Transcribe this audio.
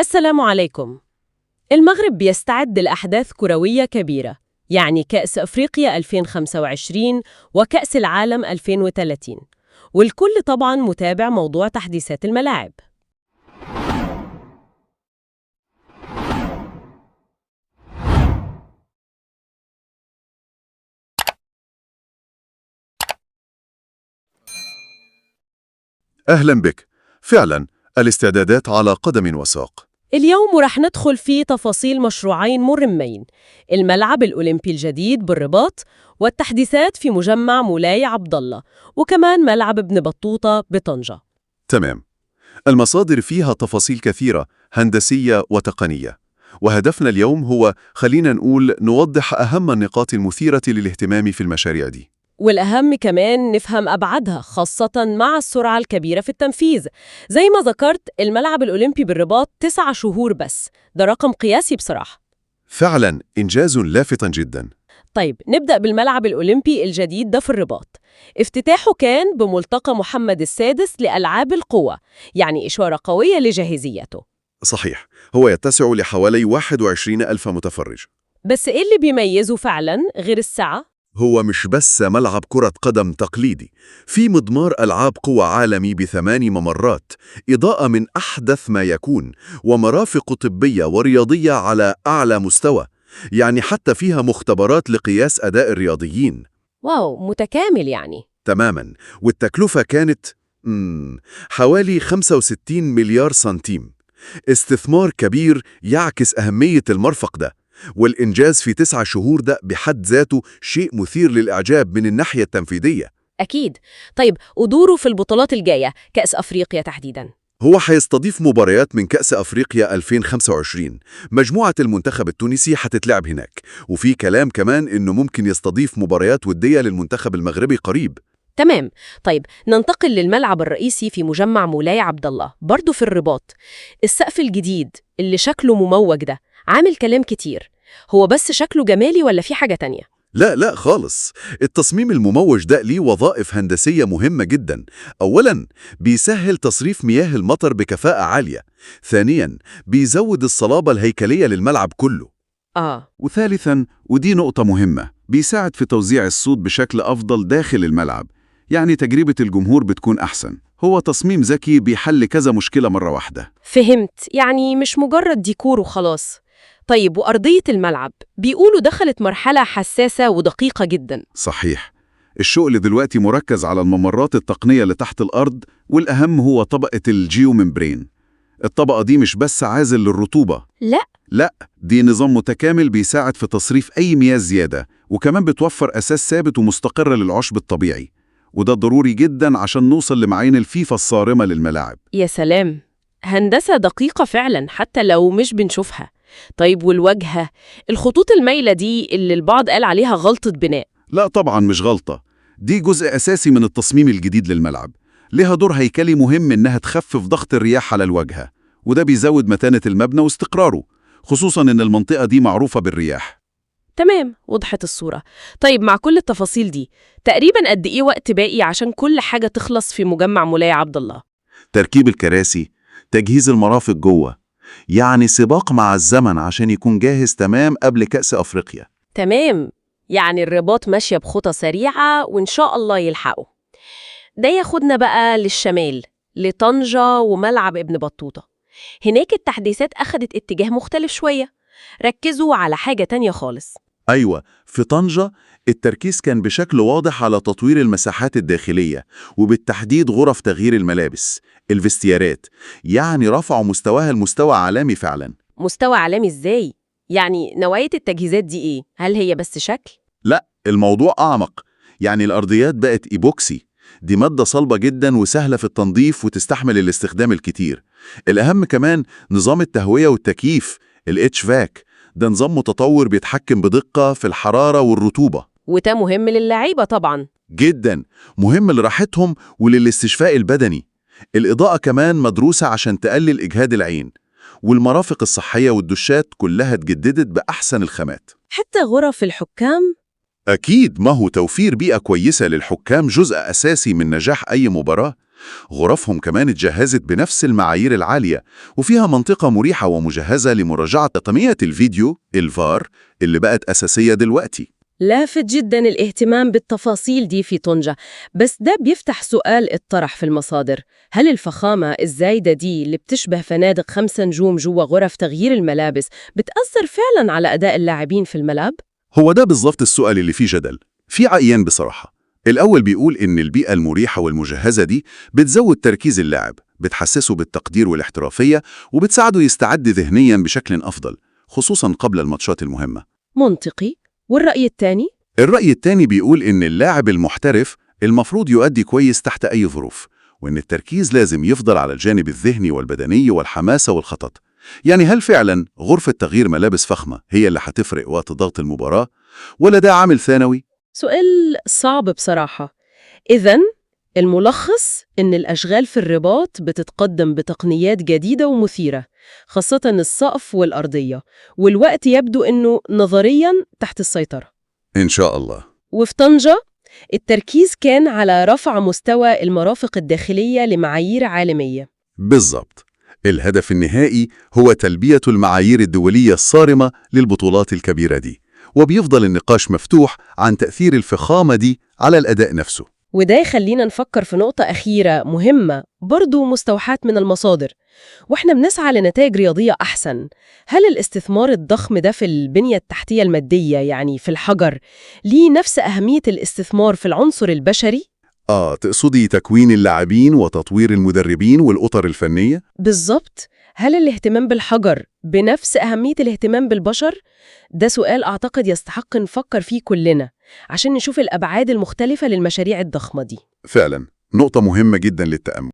السلام عليكم. المغرب بيستعد لأحداث كروية كبيرة، يعني كأس أفريقيا 2025 وكأس العالم 2030، والكل طبعاً متابع موضوع تحديثات الملاعب. أهلا بك. فعلا الاستعدادات على قدم وساق. اليوم رح ندخل في تفاصيل مشروعين مهمين: الملعب الأولمبي الجديد بالرباط، والتحديثات في مجمع مولاي عبد الله، وكمان ملعب ابن بطوطة بطنجة. تمام. المصادر فيها تفاصيل كثيرة هندسية وتقنية، وهدفنا اليوم هو خلينا نقول نوضح أهم النقاط المثيرة للاهتمام في المشاريع دي. والأهم كمان نفهم أبعادها، خاصة مع السرعة الكبيرة في التنفيذ. زي ما ذكرت، الملعب الأولمبي بالرباط 9 شهور بس، ده رقم قياسي بصراحة. فعلا إنجاز لافت جدا. طيب نبدأ بالملعب الأولمبي الجديد ده في الرباط. افتتاحه كان بملتقى محمد السادس لألعاب القوى، يعني إشارة قوية لجاهزيته. صحيح، هو يتسع لحوالي 21 ألف متفرج. بس إيه اللي بيميزه فعلا غير السعة؟ هو مش بس ملعب كرة قدم تقليدي، في مضمار ألعاب قوى عالمي ب8 ممرات، إضاءة من أحدث ما يكون، ومرافق طبية ورياضية على أعلى مستوى، يعني حتى فيها مختبرات لقياس أداء الرياضيين. واو، متكامل يعني. تماماً. والتكلفة كانت حوالي 65 مليار سنتيم. استثمار كبير يعكس أهمية المرفق ده، والإنجاز في 9 شهور ده بحد ذاته شيء مثير للإعجاب من الناحية التنفيذية. أكيد. طيب ودوره في البطولات الجاية، كأس أفريقيا تحديداً؟ هو هيستضيف مباريات من كأس أفريقيا 2025. مجموعة المنتخب التونسي هتتلعب هناك، وفي كلام كمان إنه ممكن يستضيف مباريات ودية للمنتخب المغربي قريب. تمام. طيب ننتقل للملعب الرئيسي في مجمع مولاي عبد الله، برضه في الرباط. السقف الجديد اللي شكله مموج ده عامل كلام كتير، هو بس شكله جمالي ولا في حاجة تانية؟ لا خالص. التصميم المموج ده ليه وظائف هندسية مهمة جدا. أولاً، بيسهل تصريف مياه المطر بكفاءة عالية. ثانياً، بيزود الصلابة الهيكلية للملعب كله. وثالثاً، ودي نقطة مهمة، بيساعد في توزيع الصوت بشكل أفضل داخل الملعب، يعني تجربة الجمهور بتكون أحسن. هو تصميم ذكي بيحل كذا مشكلة مرة واحدة. فهمت، يعني مش مجرد ديكور وخلاص. طيب وأرضية الملعب بيقولوا دخلت مرحلة حساسة ودقيقة جدا. صحيح. الشغل دلوقتي مركز على الممرات التقنية اللي تحت الأرض، والأهم هو طبقة الجيوممبرين. الطبقة دي مش بس عازل للرطوبة، لا، دي نظام متكامل بيساعد في تصريف أي مياه زيادة، وكمان بتوفر أساس ثابت ومستقر للعشب الطبيعي، وده ضروري جدا عشان نوصل لمعايير الفيفا الصارمة للملاعب. يا سلام، هندسة دقيقة فعلا حتى لو مش بنشوفها. طيب والواجهة، الخطوط المايلة دي اللي البعض قال عليها غلطة بناء؟ لا طبعا مش غلطة، دي جزء أساسي من التصميم الجديد للملعب. لها دور هيكلي مهم إنها تخفف ضغط الرياح على الواجهة، وده بيزود متانة المبنى واستقراره، خصوصا إن المنطقة دي معروفة بالرياح. تمام، وضحت الصورة. طيب مع كل التفاصيل دي، تقريبا قد إيه وقت باقي عشان كل حاجة تخلص في مجمع مولاي عبد الله؟ تركيب الكراسي، تجهيز المرافق جوه، يعني سباق مع الزمن عشان يكون جاهز تمام قبل كأس أفريقيا. تمام، يعني الرباط ماشية بخطى سريعة وإن شاء الله يلحقوا. ده ياخدنا بقى للشمال، لطنجة وملعب ابن بطوطة. هناك التحديثات أخدت اتجاه مختلف شوية، ركزوا على حاجة تانية خالص. أيوة، في طنجة التركيز كان بشكل واضح على تطوير المساحات الداخلية، وبالتحديد غرف تغيير الملابس، الفستيارات، يعني رفعوا مستواها لمستوى عالمي فعلا. مستوى عالمي إزاي؟ يعني نوعية التجهيزات دي إيه؟ هل هي بس شكل؟ لا، الموضوع أعمق. يعني الأرضيات بقت إيبوكسي، دي مادة صلبة جدا وسهلة في التنظيف وتستحمل الاستخدام الكتير. الأهم كمان نظام التهوية والتكييف، الHVAC، ده نظام متطور بيتحكم بدقة في الحرارة والرطوبة. وده مهم للاعيبة طبعاً. جدا مهم لراحتهم وللاستشفاء البدني. الإضاءة كمان مدروسة عشان تقلل إجهاد العين، والمرافق الصحية والدشات كلها اتجددت بأحسن الخامات. حتى غرف الحكام؟ أكيد، ما هو توفير بيئة كويسة للحكام جزء أساسي من نجاح أي مباراة. غرفهم كمان اتجهزت بنفس المعايير العالية، وفيها منطقة مريحة ومجهزة لمراجعة تقنية الفيديو الفار اللي بقت أساسية دلوقتي. لافت جدا الاهتمام بالتفاصيل دي في طنجة، بس ده بيفتح سؤال اتطرح في المصادر. هل الفخامة الزايدة دي اللي بتشبه فنادق 5 نجوم جوا غرف تغيير الملابس بتأثر فعلا على أداء اللاعبين في الملعب؟ هو ده بالظبط السؤال اللي فيه جدل. في رأيين بصراحة. الأول بيقول إن البيئة المريحة والمجهزة دي بتزود تركيز اللاعب، بتحسسه بالتقدير والاحترافية، وبتساعده يستعد ذهنياً بشكل أفضل، خصوصاً قبل الماتشات المهمة. منطقي. والرأي الثاني؟ الرأي التاني بيقول إن اللاعب المحترف المفروض يؤدي كويس تحت أي ظروف، وإن التركيز لازم يفضل على الجانب الذهني والبدني والحماسة والخطط. يعني هل فعلاً غرفة تغيير ملابس فخمة هي اللي هتفرق وقت ضغط المباراة؟ ولا ده عامل ثانوي؟ سؤال صعب بصراحة. إذن الملخص إن الأشغال في الرباط بتتقدم بتقنيات جديدة ومثيرة، خاصة السقف والأرضية، والوقت يبدو إنه نظرياً تحت السيطرة. إن شاء الله. وفي طنجة التركيز كان على رفع مستوى المرافق الداخلية لمعايير عالمية. بالضبط. الهدف النهائي هو تلبية المعايير الدولية الصارمة للبطولات الكبيرة دي، وبيفضل النقاش مفتوح عن تأثير الفخامة دي على الأداء نفسه. وده يخلينا نفكر في نقطة أخيرة مهمة برضو مستوحاة من المصادر. وإحنا بنسعى لنتائج رياضية أحسن، هل الاستثمار الضخم ده في البنية التحتية المادية، يعني في الحجر، ليه نفس أهمية الاستثمار في العنصر البشري؟ تقصدي تكوين اللاعبين وتطوير المدربين والأطر الفنية؟ بالظبط. هل الاهتمام بالحجر بنفس أهمية الاهتمام بالبشر؟ ده سؤال أعتقد يستحق نفكر فيه كلنا عشان نشوف الأبعاد المختلفة للمشاريع الضخمة دي. فعلا، نقطة مهمة جدا للتأمل.